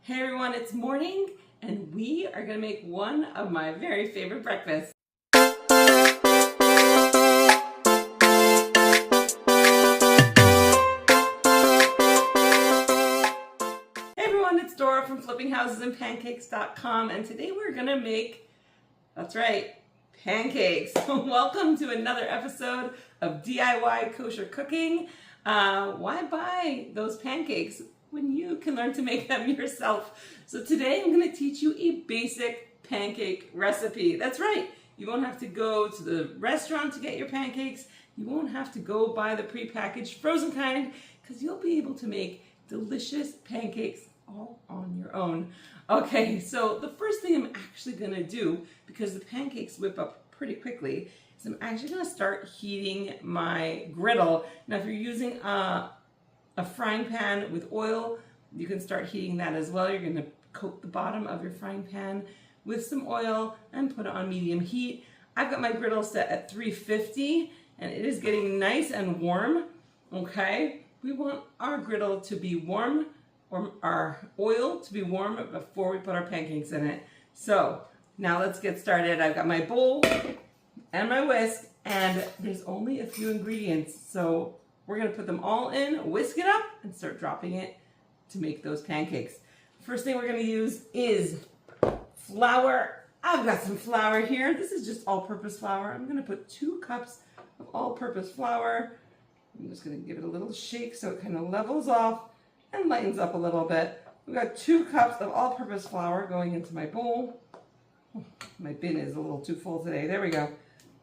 Hey everyone, it's morning and we are going to make one of my very favorite breakfasts. Hey everyone, it's Dora from flippinghousesanpancakes.com and today we're going to make, that's right, pancakes. Welcome to another episode of DIY kosher cooking. Why buy those pancakes when you can learn to make them yourself? So today I'm going to teach you a basic pancake recipe. That's right. You won't have to go to the restaurant to get your pancakes. You won't have to go buy the prepackaged frozen kind because you'll be able to make delicious pancakes all on your own. Okay, so the first thing I'm actually going to do, because the pancakes whip up pretty quickly, is I'm actually going to start heating my griddle. Now if you're using a frying pan with oil, you can start heating that as well. You're going to coat the bottom of your frying pan with some oil and put it on medium heat. I've got my griddle set at 350 and it is getting nice and warm. Okay, we want our griddle to be warm, or our oil to be warm before we put our pancakes in it. So now let's get started. I've got my bowl and my whisk, and there's only a few ingredients. So we're going to put them all in, whisk it up, and start dropping it to make those pancakes. First thing we're going to use is flour. I've got some flour here. This is just all-purpose flour. I'm going to put 2 cups of all-purpose flour. I'm just going to give it a little shake so it kind of levels off and lightens up a little bit. We've got 2 cups of all-purpose flour going into my bowl. Oh, my bin is a little too full today. There we go.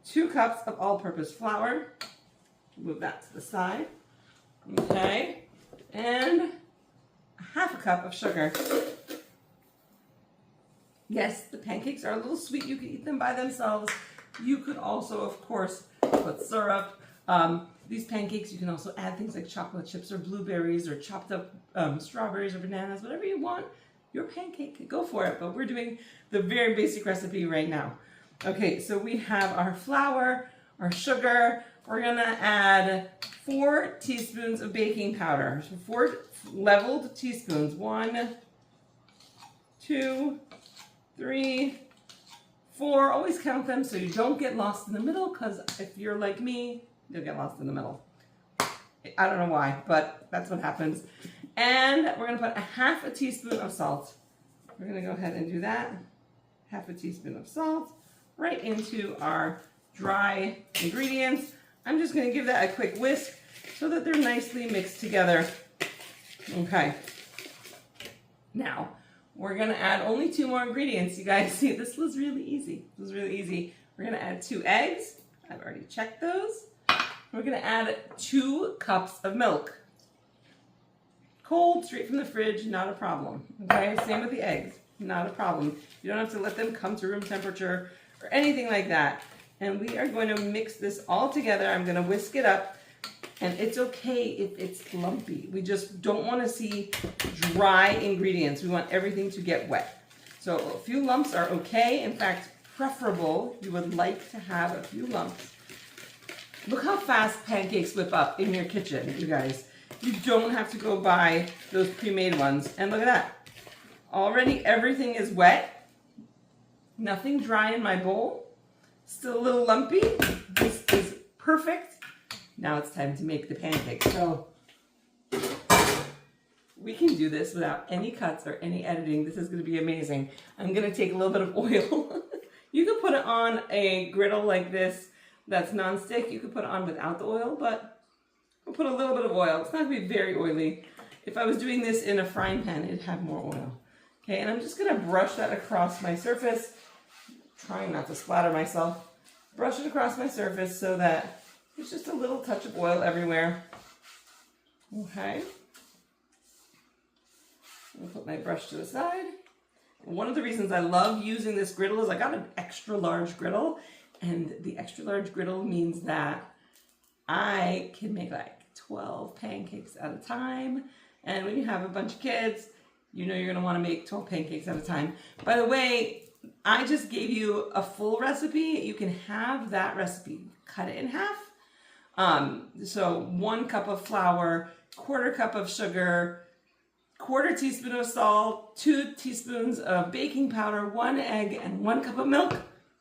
2 cups of all-purpose flour. Move that to the side. Okay. And ½ cup of sugar. Yes, the pancakes are a little sweet. You could eat them by themselves. You could also, of course, put syrup. These pancakes, you can also add things like chocolate chips or blueberries or chopped up strawberries or bananas, whatever you want. Your pancake, go for it. But we're doing the very basic recipe right now. Okay, so we have our flour, our sugar. We're gonna add 4 teaspoons of baking powder. So 4 leveled teaspoons. 1, 2, 3, 4. Always count them so you don't get lost in the middle, because if you're like me, you'll get lost in the middle. I don't know why, but that's what happens. And we're gonna put ½ teaspoon of salt. We're gonna go ahead and do that. ½ teaspoon of salt right into our dry ingredients. I'm just going to give that a quick whisk so that they're nicely mixed together. Okay. Now, we're going to add only 2 more ingredients. You guys see, this was really easy. This was really easy. We're going to add 2 eggs. I've already checked those. We're going to add 2 cups of milk. Cold, straight from the fridge, not a problem. Okay, same with the eggs, not a problem. You don't have to let them come to room temperature or anything like that. And we are going to mix this all together. I'm going to whisk it up. And it's okay if it's lumpy. We just don't want to see dry ingredients. We want everything to get wet. So a few lumps are okay. In fact, preferable. You would like to have a few lumps. Look how fast pancakes whip up in your kitchen, you guys. You don't have to go buy those pre-made ones. And look at that. Already everything is wet. Nothing dry in my bowl. Still a little lumpy. This is perfect. Now it's time to make the pancakes. So we can do this without any cuts or any editing. This is going to be amazing. I'm going to take a little bit of oil. You could put it on a griddle like this that's non-stick. You could put it on without the oil, but we'll put a little bit of oil. It's not going to be very oily. If I was doing this in a frying pan, it'd have more oil. Okay, and I'm just going to brush that across my surface. Trying not to splatter myself. Brush it across my surface so that there's just a little touch of oil everywhere. Okay. I'll put my brush to the side. One of the reasons I love using this griddle is I got an extra large griddle, and the extra large griddle means that I can make like 12 pancakes at a time. And when you have a bunch of kids, you know you're going to want to make 12 pancakes at a time. By the way, I just gave you a full recipe. You can have that recipe. Cut it in half. So 1 cup of flour, 1/4 cup of sugar, 1/4 teaspoon of salt, 2 teaspoons of baking powder, 1 egg, and 1 cup of milk.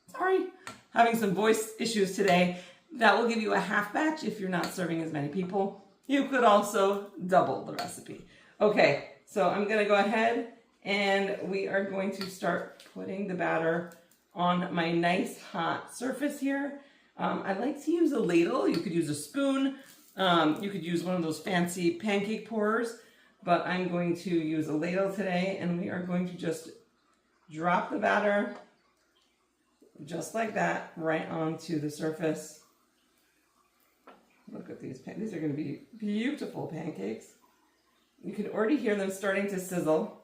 Sorry, having some voice issues today. That will give you a half batch if you're not serving as many people. You could also double the recipe. Okay, so I'm gonna go ahead and we are going to start putting the batter on my nice hot surface here. I like to use a ladle. You could use a spoon. You could use one of those fancy pancake pourers, but I'm going to use a ladle today, and we are going to just drop the batter just like that right onto the surface. Look at these. These are going to be beautiful pancakes. You can already hear them starting to sizzle.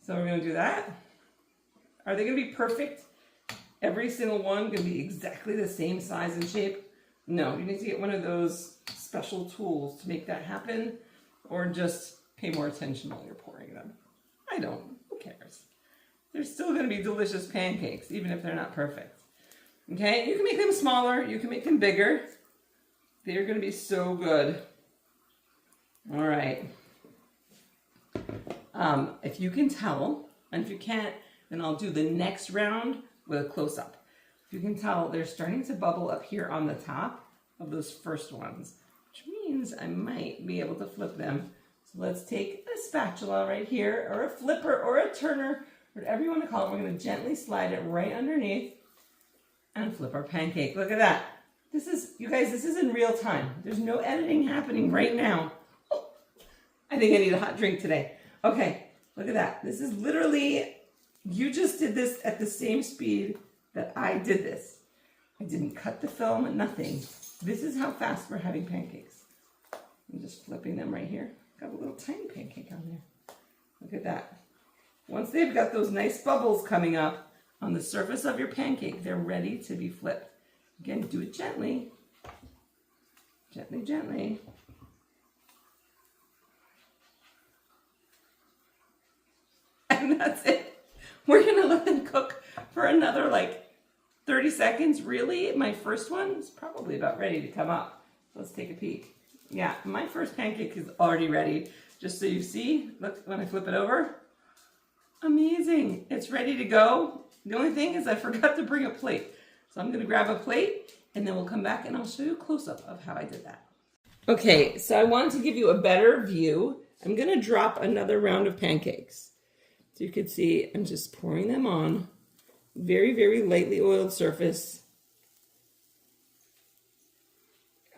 So we're going to do that. Are they going to be perfect? Every single one going to be exactly the same size and shape? No, you need to get one of those special tools to make that happen, or just pay more attention while you're pouring them. I don't. Who cares? They're still going to be delicious pancakes, even if they're not perfect. Okay? You can make them smaller. You can make them bigger. They're going to be so good. All right. If you can tell, and if you can't, then I'll do the next round with a close-up. If you can tell, they're starting to bubble up here on the top of those first ones, which means I might be able to flip them. So let's take a spatula right here, or a flipper, or a turner, whatever you want to call it. We're going to gently slide it right underneath and flip our pancake. Look at that. This is, you guys, this is in real time. There's no editing happening right now. Oh, I think I need a hot drink today. Okay, look at that. This is literally, you just did this at the same speed that I did this. I didn't cut the film, nothing. This is how fast we're having pancakes. I'm just flipping them right here. Got a little tiny pancake on there. Look at that. Once they've got those nice bubbles coming up on the surface of your pancake, they're ready to be flipped. Again, do it gently. Gently, gently. And that's it. We're gonna let them cook for another like 30 seconds. Really, my first one is probably about ready to come up. Let's take a peek. Yeah, my first pancake is already ready. Just so you see, look when I flip it over. Amazing, it's ready to go. The only thing is I forgot to bring a plate. So I'm gonna grab a plate and then we'll come back and I'll show you a close-up of how I did that. Okay, so I wanted to give you a better view. I'm gonna drop another round of pancakes. So you can see I'm just pouring them on. Very, very lightly oiled surface.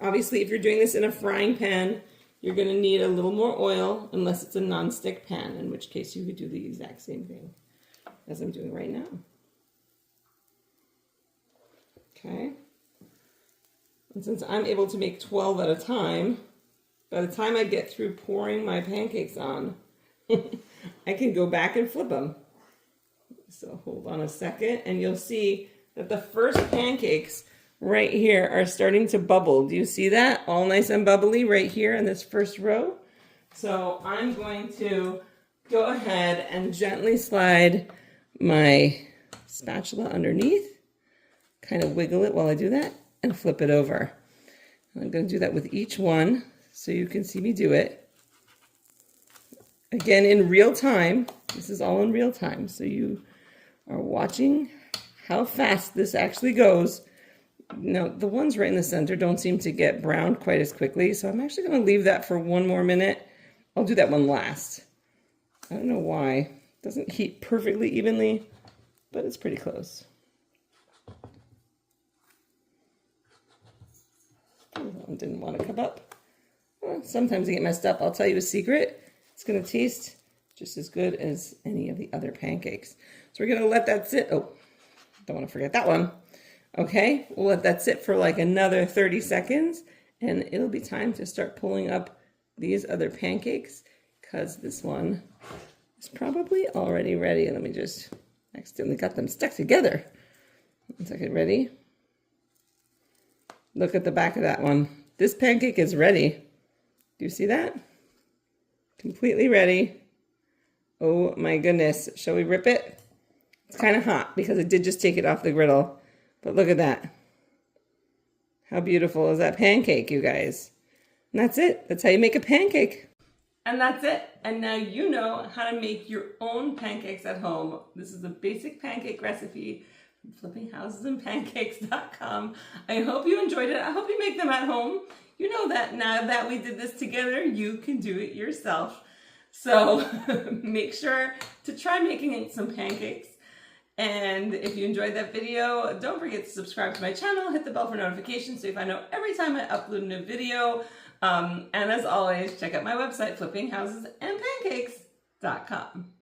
Obviously, if you're doing this in a frying pan, you're gonna need a little more oil unless it's a non-stick pan, in which case you could do the exact same thing as I'm doing right now. Okay. And since I'm able to make 12 at a time, by the time I get through pouring my pancakes on, I can go back and flip them. So hold on a second and you'll see that the first pancakes right here are starting to bubble. Do you see that? All nice and bubbly right here in this first row. So I'm going to go ahead and gently slide my spatula underneath, kind of wiggle it while I do that, and flip it over. I'm going to do that with each one so you can see me do it. Again, in real time. This is all in real time, so you are watching how fast this actually goes. Now, the ones right in the center don't seem to get browned quite as quickly, so I'm actually going to leave that for one more minute. I'll do that one last. I don't know why. It doesn't heat perfectly evenly, but it's pretty close. That one didn't want to come up. Well, sometimes they get messed up. I'll tell you a secret. It's going to taste just as good as any of the other pancakes. So we're going to let that sit. Oh, don't want to forget that one. Okay, we'll let that sit for like another 30 seconds and it'll be time to start pulling up these other pancakes because this one is probably already ready. Let me just accidentally got them stuck together. 1 second, ready? Look at the back of that one. This pancake is ready. Do you see that? Completely ready. Oh my goodness. Shall we rip it? It's kind of hot because I did just take it off the griddle. But look at that. How beautiful is that pancake, you guys? And that's it. That's how you make a pancake. And that's it. And now you know how to make your own pancakes at home. This is a basic pancake recipe from flippinghousesanpancakes.com. I hope you enjoyed it. I hope you make them at home. You know that now that we did this together, you can do it yourself. So make sure to try making some pancakes. And if you enjoyed that video, don't forget to subscribe to my channel, hit the bell for notifications so you find out every time I upload a new video. And as always, check out my website, flippinghousesanpancakes.com.